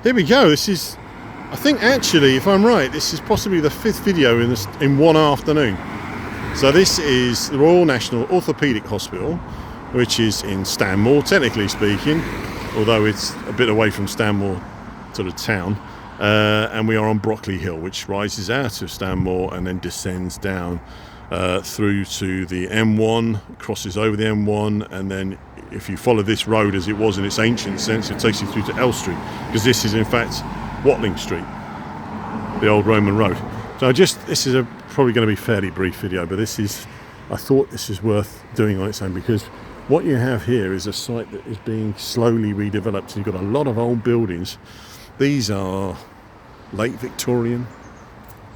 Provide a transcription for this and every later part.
Here we go. This is, I think actually, if I'm right, this is possibly the 5th video in one afternoon. So this is the Royal National Orthopaedic Hospital, which is in Stanmore, technically speaking, although it's a bit away from Stanmore sort of town. And we are on Brockley Hill, which rises out of Stanmore and then descends down through to the M1, crosses over the M1, and then if you follow this road as it was in its ancient sense, it takes you through to L Street, because this is in fact Watling Street, the old Roman road. So this is probably going to be a fairly brief video, but I thought this is worth doing on its own, because what you have here is a site that is being slowly redeveloped. You've got a lot of old buildings. These are late Victorian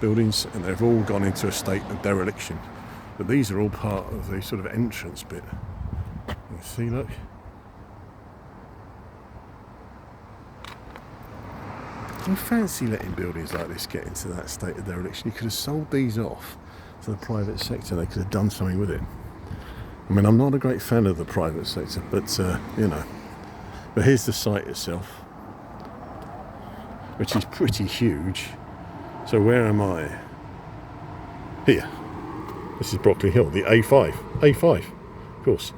buildings, and they've all gone into a state of dereliction. But these are all part of the sort of entrance bit. You see, look. Do you fancy letting buildings like this get into that state of dereliction? You could have sold these off to the private sector. They could have done something with it. I mean, I'm not a great fan of the private sector, but you know. But here's the site itself, which is pretty huge. So where am I? Here. This is Brockley Hill, the A5, of course.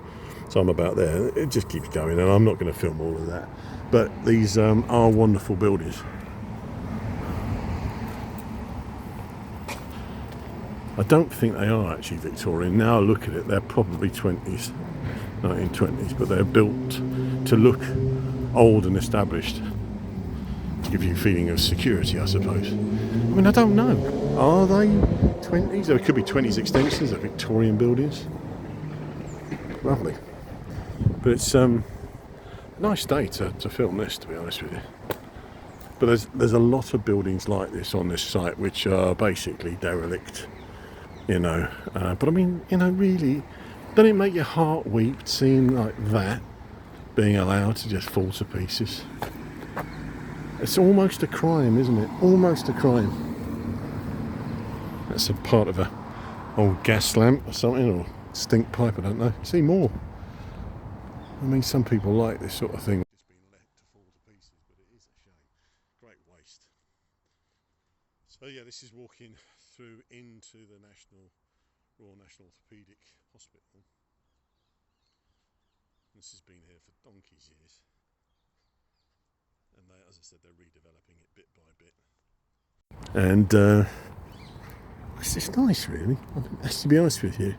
So I'm about there. It just keeps going, and I'm not going to film all of that. But these are wonderful buildings. I don't think they are actually Victorian. Now I look at it, they're probably 1920s, but they're built to look old and established, to give you a feeling of security, I suppose. I mean, I don't know. Are they 20s? There could be 20s extensions of Victorian buildings. Lovely. But it's a nice day to film this, to be honest with you. But there's a lot of buildings like this on this site which are basically derelict, you know. But I mean, you know, really, doesn't it make your heart weep seeing like that being allowed to just fall to pieces? It's almost a crime, isn't it? Almost a crime. That's a part of a old gas lamp or something, or stink pipe, I don't know. See more. I mean, some people like this sort of thing. It's been let to fall to pieces, but it is a shame. Great waste. So yeah, this is walking through into the Royal National Orthopaedic Hospital. This has been here for donkey's years. And they, as I said, they're redeveloping it bit by bit. And it's just nice, really. I mean, to be honest with you,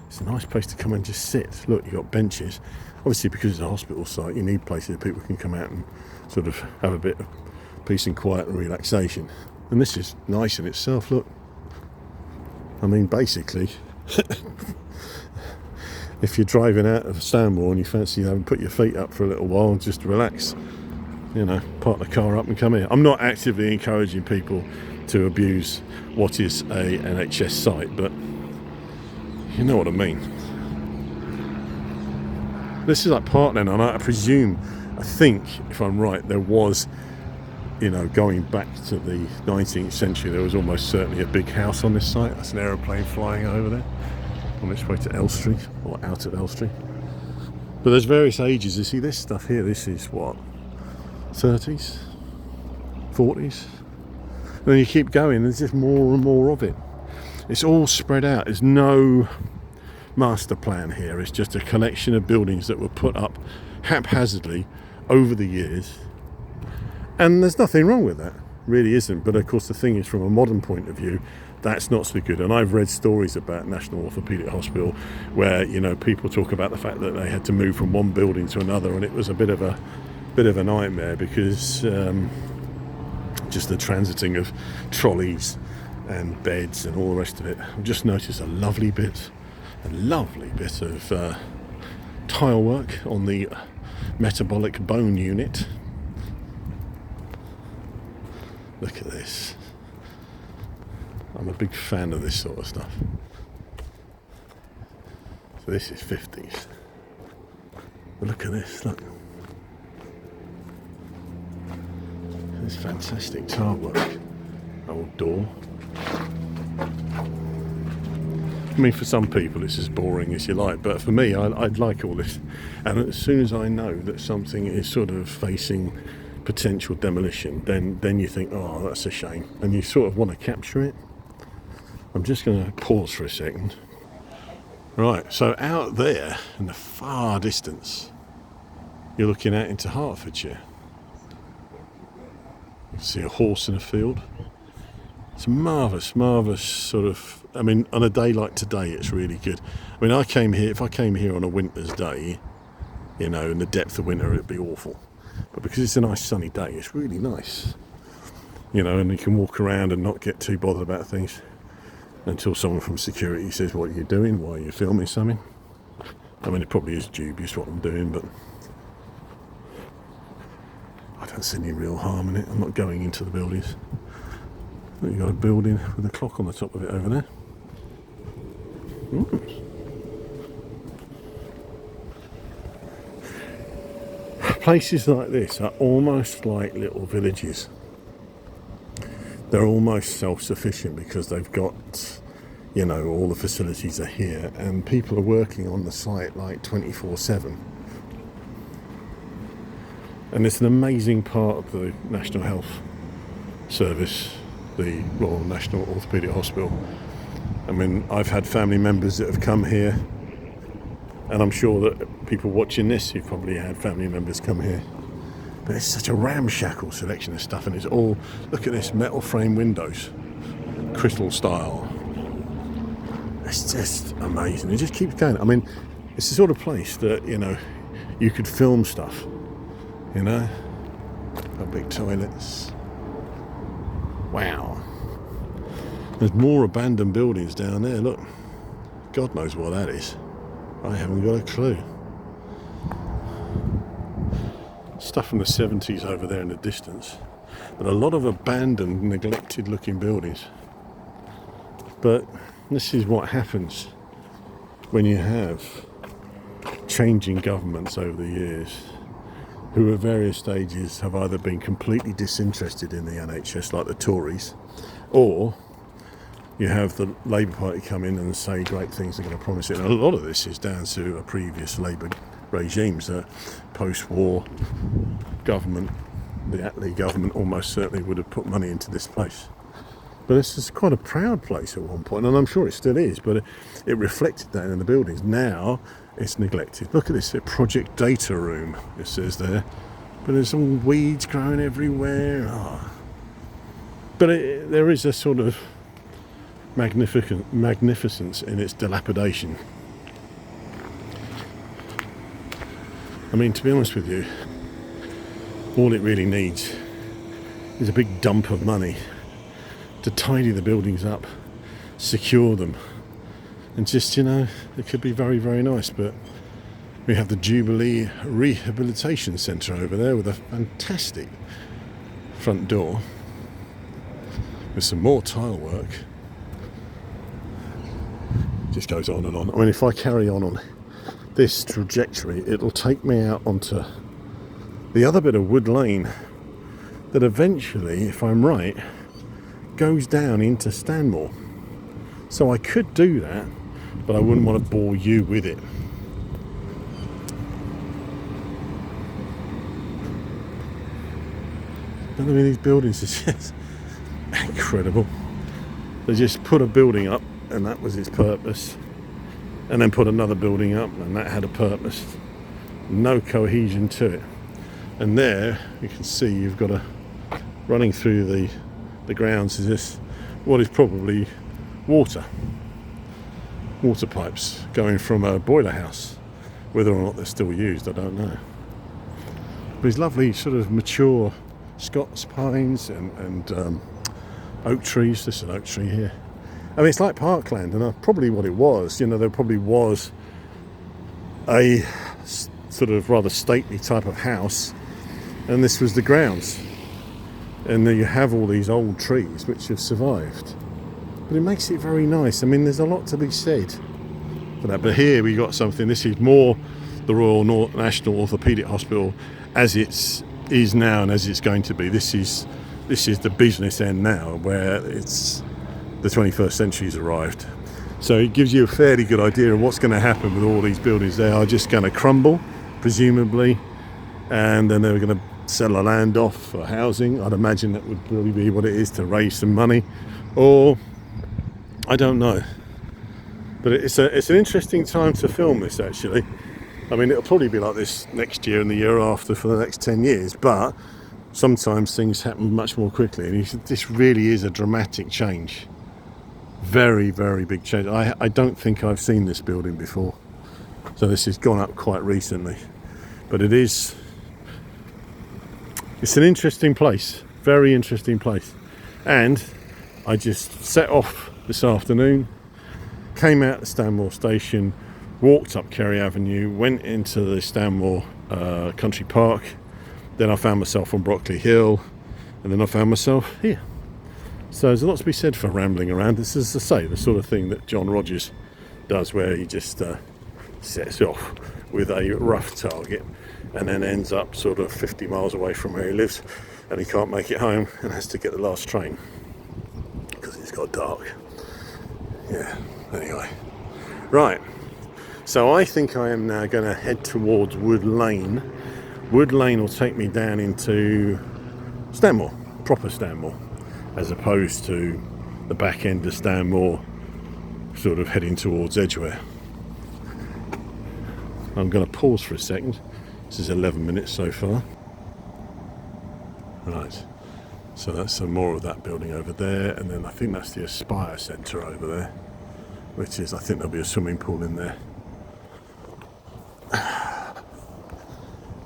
it's a nice place to come and just sit. Look, you've got benches. Obviously, because it's a hospital site, you need places that people can come out and sort of have a bit of peace and quiet and relaxation. And this is nice in itself, look. I mean, basically, if you're driving out of Stanmore and you fancy having put your feet up for a little while and just relax, you know, park the car up and come here. I'm not actively encouraging people to abuse what is a NHS site, but you know what I mean. This is like Parkland, and I think, if I'm right, there was, you know, going back to the 19th century, there was almost certainly a big house on this site. That's an aeroplane flying over there on its way to L Street, or out of L Street. But there's various ages. You see this stuff here, this is what, 30s, 40s, and then you keep going, there's just more and more of it. It's all spread out. There's no master plan here. It's just a collection of buildings that were put up haphazardly over the years, and there's nothing wrong with that, really isn't. But of course the thing is, from a modern point of view, that's not so good. And I've read stories about National Orthopaedic Hospital where, you know, people talk about the fact that they had to move from one building to another, and it was a bit of a nightmare, because just the transiting of trolleys and beds and all the rest of it. I've just noticed a lovely bit of tile work on the metabolic bone unit. Look at this. I'm a big fan of this sort of stuff. So this is 50s. But look at this, look. This fantastic tile work. Old door. I mean, for some people it's as boring as you like, but for me, I'd like all this. And as soon as I know that something is sort of facing potential demolition, then you think, oh, that's a shame, and you sort of want to capture it. I'm just going to pause for a second. Right, so out there in the far distance, you're looking out into Hertfordshire. You can see a horse in a field. It's marvellous sort of, I mean, on a day like today, it's really good. I mean, if I came here on a winter's day, you know, in the depth of winter, it'd be awful. But because it's a nice sunny day, it's really nice. You know, and you can walk around and not get too bothered about things until someone from security says, what are you doing? Why are you filming something? I mean, it probably is dubious what I'm doing, but I don't see any real harm in it. I'm not going into the buildings. You've got a building with a clock on the top of it over there. Places like this are almost like little villages. They're almost self-sufficient because they've got, you know, all the facilities are here and people are working on the site like 24/7. And it's an amazing part of the National Health Service, the Royal National Orthopaedic Hospital. I mean, I've had family members that have come here, and I'm sure that people watching this, you've probably had family members come here. But it's such a ramshackle selection of stuff, and it's all, look at this, metal frame windows, crystal style. It's just amazing. It just keeps going. I mean, it's the sort of place that, you know, you could film stuff, you know, public toilets. Wow. There's more abandoned buildings down there. Look, God knows what that is. I haven't got a clue. Stuff from the 70s over there in the distance, but a lot of abandoned, neglected looking buildings. But this is what happens when you have changing governments over the years, who at various stages have either been completely disinterested in the NHS like the Tories, or you have the Labour Party come in and say great things are going to promise it. And a lot of this is down to a previous Labour regimes, post-war government, the Attlee government almost certainly would have put money into this place. But this is quite a proud place at one point, and I'm sure it still is, but it reflected that in the buildings. Now it's neglected. Look at this, a project data room, it says there, but there's some weeds growing everywhere. Oh. But there is a sort of magnificence in its dilapidation. I mean, to be honest with you, all it really needs is a big dump of money to tidy the buildings up, secure them, and just, you know, it could be very, very nice. But we have the Jubilee Rehabilitation Centre over there with a fantastic front door with some more tile work. Just goes on and on. I mean, if I carry on this trajectory, it'll take me out onto the other bit of Wood Lane that eventually, if I'm right, goes down into Stanmore. So I could do that, but I wouldn't want to bore you with it. But I mean, these buildings are just incredible. They just put a building up, and that was its purpose, and then put another building up, and that had a purpose. No cohesion to it. And there you can see you've got running through the grounds is this, what is probably water pipes going from a boiler house. Whether or not they're still used, I don't know. But these lovely sort of mature Scots pines and oak trees. This is an oak tree here. I mean, it's like parkland, and probably what it was, you know, there probably was a sort of rather stately type of house, and this was the grounds. And then you have all these old trees which have survived. But it makes it very nice. I mean, there's a lot to be said for that. But here we got something, this is more the Royal National Orthopaedic Hospital as it is now and as it's going to be. This is the business end now, where it's the 21st century's arrived. So it gives you a fairly good idea of what's going to happen with all these buildings. They are just going to crumble, presumably, and then they're going to sell the land off for housing. I'd imagine that would probably be what it is, to raise some money, or I don't know. But it's an interesting time to film this, actually. I mean, it'll probably be like this next year and the year after for the next 10 years, but sometimes things happen much more quickly, and this really is a dramatic change. Very, very big change. I don't think I've seen this building before, so this has gone up quite recently. But it's an interesting place, very interesting place. And I just set off this afternoon, came out the Stanmore station, walked up Kerry Avenue, went into the Stanmore Country Park, then I found myself on Brockley Hill, and then I found myself here. So there's a lot to be said for rambling around. This is, as I say, the sort of thing that John Rogers does, where he just sets off with a rough target and then ends up sort of 50 miles away from where he lives, and he can't make it home and has to get the last train because it's got dark. Yeah, anyway. Right, so I think I am now going to head towards Wood Lane. Wood Lane will take me down into Stanmore, proper Stanmore, as opposed to the back end of Stanmore, sort of heading towards Edgware. I'm going to pause for a second. This is 11 minutes so far. Right, so that's some more of that building over there, and then I think that's the Aspire Centre over there, which is, I think there'll be a swimming pool in there.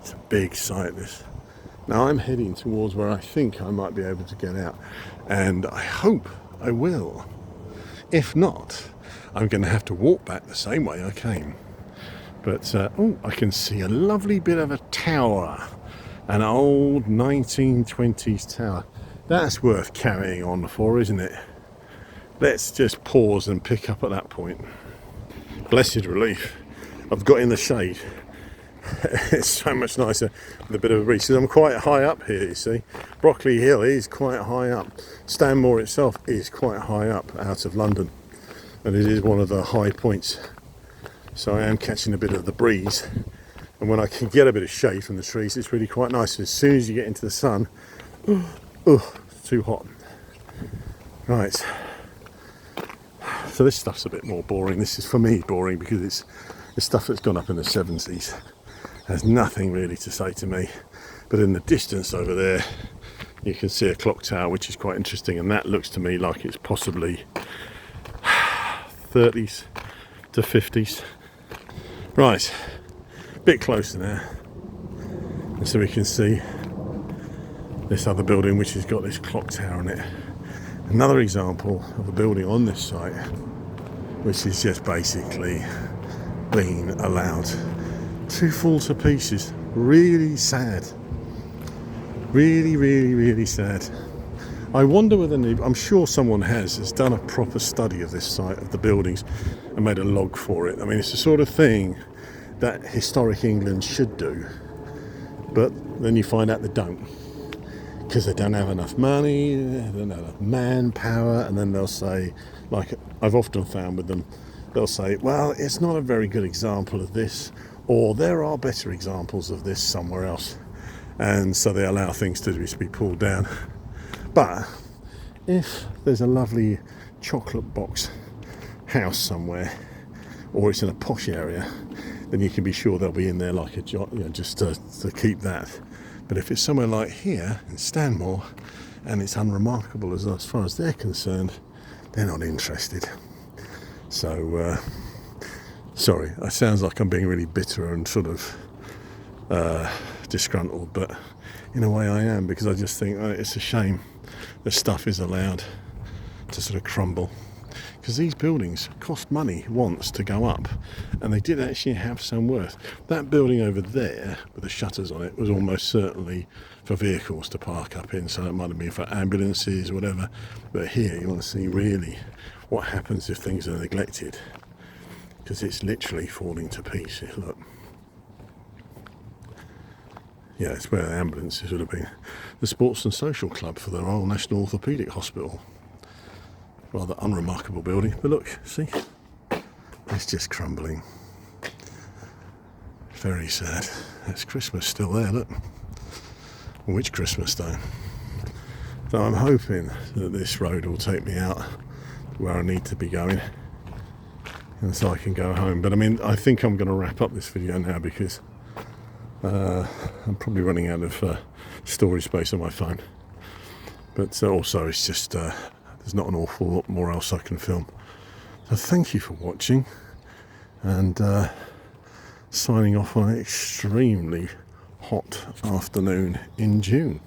It's a big site, this. Now I'm heading towards where I think I might be able to get out, and I hope I will. If not, I'm going to have to walk back the same way I came. But, I can see a lovely bit of a tower, an old 1920s tower. That's worth carrying on for, isn't it? Let's just pause and pick up at that point. Blessed relief, I've got in the shade. It's so much nicer with a bit of a breeze. I'm quite high up here, you see. Brockley Hill is quite high up. Stanmore itself is quite high up out of London, and it is one of the high points. So I am catching a bit of the breeze, and when I can get a bit of shade from the trees, it's really quite nice. As soon as you get into the sun, it's too hot. Right, so this stuff's a bit more boring. This is, for me, boring because it's stuff that's gone up in the 70s. Has nothing really to say to me. But in the distance over there, you can see a clock tower, which is quite interesting, and that looks to me like it's possibly 30s to 50s. Right, a bit closer now, and so we can see this other building which has got this clock tower on it. Another example of a building on this site which is just basically being allowed to fall to pieces. Really sad. Really, really, really sad. I wonder whether, I'm sure someone has done a proper study of this site, of the buildings, and made a log for it. I mean, it's the sort of thing that historic England should do, but then you find out they don't, because they don't have enough money, they don't have enough manpower, and then they'll say, like I've often found with them, they'll say, well, it's not a very good example of this, or there are better examples of this somewhere else, and so they allow things to just be pulled down. But if there's a lovely chocolate box house somewhere, or it's in a posh area, then you can be sure they'll be in there like a just to keep that. But if it's somewhere like here in Stanmore, and it's unremarkable as far as they're concerned, they're not interested. So sorry, it sounds like I'm being really bitter and sort of disgruntled, but in a way I am, because I just think it's a shame that stuff is allowed to sort of crumble, because these buildings cost money once to go up, and they did actually have some worth. That building over there with the shutters on it was almost certainly for vehicles to park up in, so it might have been for ambulances, whatever. But here you want to see really what happens if things are neglected, because it's literally falling to pieces. Look. Yeah, it's where the ambulances would have been. The Sports and Social Club for the Royal National Orthopaedic Hospital. Rather unremarkable building, but look, see? It's just crumbling. Very sad. It's Christmas still there, look. which Christmas Day. So I'm hoping that this road will take me out where I need to be going, and so I can go home. But I mean, I think I'm going to wrap up this video now because I'm probably running out of storage space on my phone. But also it's just there's not an awful lot more else I can film. So thank you for watching, and signing off on an extremely hot afternoon in June.